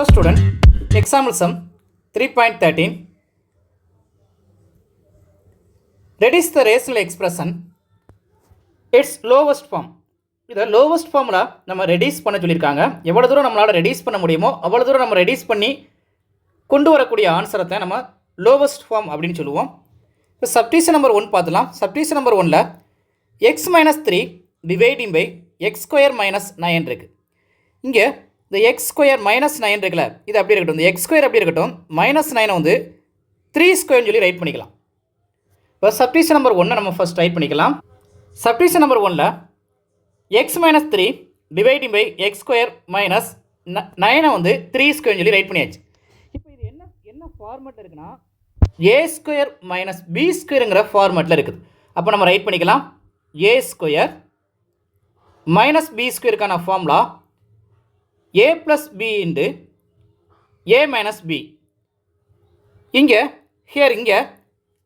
Hello student, example sum 3.13. Reduce the rational expression its lowest form. இதை lowest formல நம்ம reduce பண்ண சொல்லியிருக்காங்க. எவ்வளோ தூரம் நம்மளால் ரெடியூஸ் பண்ண முடியுமோ அவ்வளோ தூரம் நம்ம ரெடியூஸ் பண்ணி கொண்டு வரக்கூடிய ஆன்சரை தான் நம்ம lowest form அப்படின்னு சொல்லுவோம். இப்போ சப்டிஷன் நம்பர் 1 பார்த்துலாம். சப்டிஷன் நம்பர் 1ல் x - 3 dividing by x square minus 9 இருக்குது. இங்கே இந்த எக்ஸ் ஸ்கொயர் மைனஸ் 9 இருக்குல்ல, இது அப்படி இருக்கட்டும். இந்த எக்ஸ் ஸ்கொயர் அப்படி இருக்கட்டும். -9 வந்து 3 ஸ்கொயர்னு சொல்லி ரைட் பண்ணிக்கலாம். இப்போ சப்டிஷன் நம்பர் 1 நம்ம ஃபஸ்ட் ரைட் பண்ணிக்கலாம். சப்டிஷன் நம்பர் 1ல் x - 3 dividing by x square minus 9 வந்து 3 ஸ்கொயர்னு சொல்லி ரைட் பண்ணியாச்சு. இப்போ இது என்ன ஃபார்மேட்டில் இருக்குன்னா ஏ ஸ்கொயர் மைனஸ் பி ஸ்கொயருங்கிற ஃபார்மேட்டில் இருக்குது. அப்போ நம்ம ரைட் பண்ணிக்கலாம். ஏ ஸ்கொயர் மைனஸ் பி ஸ்கொயருக்கான formula a plus b into a minus b. இங்கே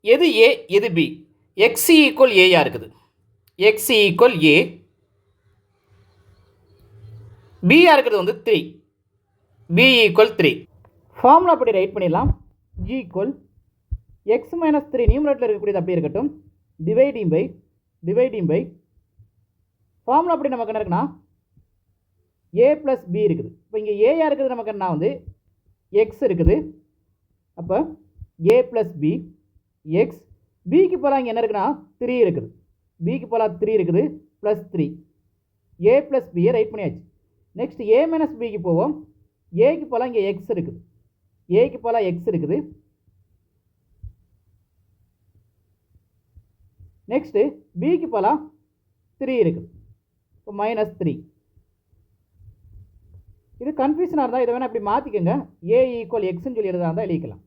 எது a எது b? x equal a யா இருக்குது. x equal a, b யா இருக்கிறது வந்து 3, b equal 3. ஃபார்முலா அப்படி ரைட் பண்ணிடலாம். g equal x minus 3 நியூமரேட்டரில் இருக்கக்கூடியது அப்படி இருக்கட்டும். டிவைடிங் பை ஃபார்முலா அப்படி நமக்கு என்ன இருக்குன்னா a plus b இருக்குது. இப்போ இங்கே a யா இருக்குது நமக்கு என்ன வந்து x இருக்குது. அப்போ a plus b x, bக்கு போல இங்கே என்ன இருக்குன்னா 3 இருக்குது. bக்கு போல 3 இருக்குது plus 3 a plus b right பண்ணியாச்சு. நெக்ஸ்ட் a minus bக்கு போவோம். aக்கு போல இங்கே x இருக்குது. aக்கு போல x இருக்குது. நெக்ஸ்ட்டு bக்கு போல 3 இருக்குது. இப்போ -3. இது கன்ஃபியூஷனாக இருந்தால் இதை வேணால் இப்படி மாற்றிக்கோங்க. ஏ ஈக்குவல் எக்ஸ்ன்னு சொல்லி எழுதா இருந்தால் எழுதிக்கலாம்.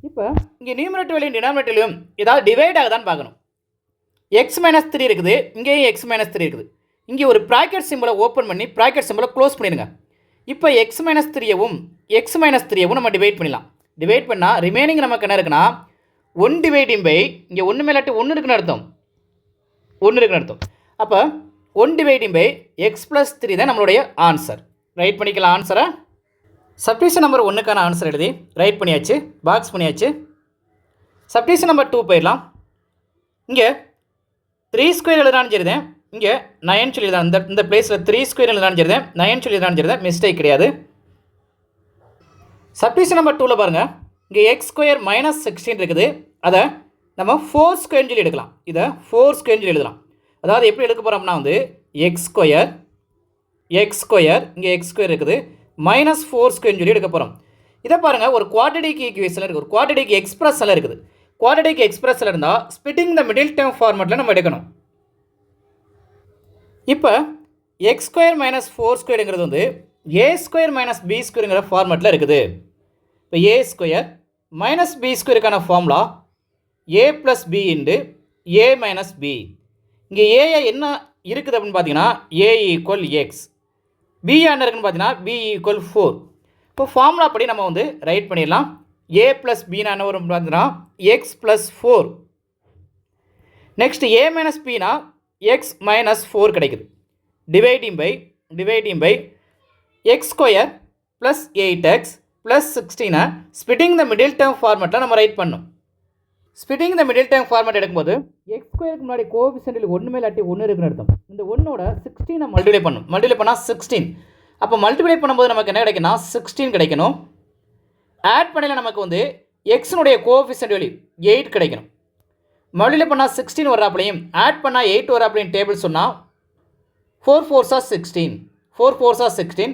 இப்போ இங்கே நியூமரேட்டர்லையும் டினாமினேட்டர்லையும் ஏதாவது டிவைட் ஆகுதான்னு பார்க்கணும். எக்ஸ் - 3 இருக்குது, இங்கேயும் x - 3 இருக்குது. இங்கே ஒரு ப்ராக்கெட் சிம்பிளை ஓப்பன் பண்ணி ப்ராக்கெட் சிம்பிளை க்ளோஸ் பண்ணிடுங்க. இப்போ x - 3யவும் நம்ம டிவைட் பண்ணிடலாம். டிவைட் பண்ணால் ரிமைனிங் நமக்கு என்ன இருக்குன்னா 1 டிவைடிங் பை இங்கே 1 மேலாட்டி 1 இருக்குன்னு அர்த்தம். அப்போ 1 டிவைடிங் பை x + 3 தான் நம்மளுடைய ஆன்சர். ரைட் பண்ணிக்கலாம் ஆன்சரை. சப்டிஷன் நம்பர் 1க்கான ஆன்சர் எழுதி ரைட் பண்ணியாச்சு, பாக்ஸ் பண்ணியாச்சு. சப்டிஷன் நம்பர் 2 போயிடலாம். இங்கே 3 ஸ்கொயர் எழுதான்னு சரிதேன், இங்கே 9 சொல்லிதான். இந்த பிளேஸில் 3 ஸ்கொயர் எழுதான்னு சரிதேன், 9 சொல்லிதான் சரிதேன், மிஸ்டேக் கிடையாது. சப்டிஷன் நம்பர் 2ல் பாருங்கள், இங்கே எக்ஸ் ஸ்கொயர் மைனஸ் 16 இருக்குது. அதை நம்ம 4 ஸ்கொயர்னு சொல்லி எடுக்கலாம். இதை 4 ஸ்கொயர்னு சொல்லி எழுதலாம். அதாவது எப்படி எடுக்க போகிறோம்னா வந்து எக்ஸ் ஸ்கொயர் இங்கே எக்ஸ் ஸ்கொயர் இருக்குது -4 ஸ்கொயர்னு சொல்லி எடுக்க போகிறோம். இதை பாருங்கள், ஒரு குவாட்ரடிக் ஈக்குவேஷனில் இருக்குது, ஒரு குவாட்ரடிக் எக்ஸ்பிரஸில் இருக்குது. குவாட்ரடிக் எக்ஸ்பிரஸில் இருந்தால் ஸ்பிட்டிங் த மிடில் டேர்ம் ஃபார்மேட்டில் நம்ம எடுக்கணும். இப்போ எக்ஸ் ஸ்கொயர் -4 ஸ்கொயருங்கிறது வந்து ஏ ஸ்கொயர் - பி ஸ்கொயருங்கிற ஃபார்மேட்டில் இருக்குது. இப்போ ஏ ஸ்கொயர் - பி ஸ்கொயருக்கான formula a + b × a - b. இங்கே ஏ என்ன இருக்குது அப்படின்னு பார்த்தீங்கன்னா a ஈக்குவல் எக்ஸ், பி என்ன இருக்குன்னு பார்த்தீங்கன்னா b ஈக்குவல் 4. இப்போ ஃபார்முலா படி நம்ம வந்து ரைட் பண்ணிடலாம். a + b என்ன வரும் பார்த்தீங்கன்னா x + 4. நெக்ஸ்ட் a - b னா x - 4 கிடைக்குது. Dividing by x square plus 8x plus 16 splitting the middle term ஃபார்மேட்டில் நம்ம ரைட் பண்ணோம். Splitting the middle term format எடுக்கும்போது எக்ஸ் ஸ்கொயருக்கு முன்னாடி கோஎஃபிஷியன்ட் 1 மேலாட்டி 1 இருக்குன்னு அர்த்தம். இந்த 1ஓட 16 மல்டிப்ளை பண்ணால் 16. அப்போ மல்டிப்ளை பண்ணும்போது நமக்கு என்ன கிடைக்குன்னா 16 கிடைக்கணும். ஆட் பண்ணல நமக்கு வந்து எக்ஸினுடைய கோஎஃபிஷியன்ட் வேல்யூ 8 கிடைக்கணும். மல்டிப்ளை பண்ணால் 16 வராப்பளையும் ஆட் பண்ணால் 8 வராப்பளையும் டேபிள் சொன்னால் 4 4s are 16.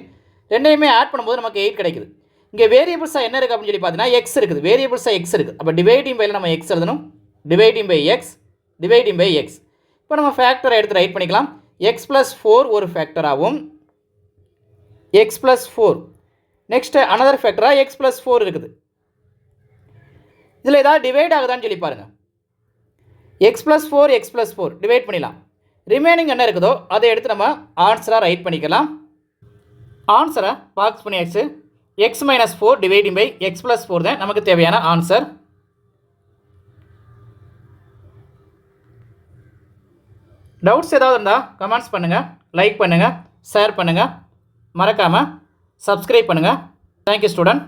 ரெண்டையுமே ஆட் பண்ணும்போது நமக்கு 8 கிடைக்குது. இங்கே வேரியபிள்ஸாக என்ன இருக்குது அப்படின்னு சொல்லி பார்த்தீங்கன்னா எக்ஸ் இருக்குது. வேரியபிள்ஸாக எக்ஸ் இருக்குது. அப்போ டிவைடிங் பையில் நம்ம எக்ஸ் எழுதணும். Dividing by x. இப்போ நம்ம ஃபேக்டரை எடுத்து ரைட் பண்ணிக்கலாம். எக்ஸ் + 4 ஒரு ஃபேக்டராகவும் x + 4 நெக்ஸ்ட்டு அனதர் ஃபேக்டராக x + 4 இருக்குது. இதில் ஏதாவது டிவைட் ஆகுதான்னு சொல்லி பாருங்கள். x + 4 டிவைட் பண்ணிடலாம். ரிமைனிங் என்ன இருக்குதோ அதை எடுத்து நம்ம ஆன்சராக ரைட் பண்ணிக்கலாம். ஆன்சரை பாக்ஸ் பண்ணியாச்சு. x - 4 டிவைடிங் பை x + 4 தான் நமக்கு தேவையான ஆன்சர். டவுட்ஸ் ஏதாவது இருந்தால் கமெண்ட்ஸ் பண்ணுங்கள், லைக் பண்ணுங்கள், ஷேர் பண்ணுங்கள். மறக்காமல் சப்ஸ்கிரைப் பண்ணுங்கள். Thank you student.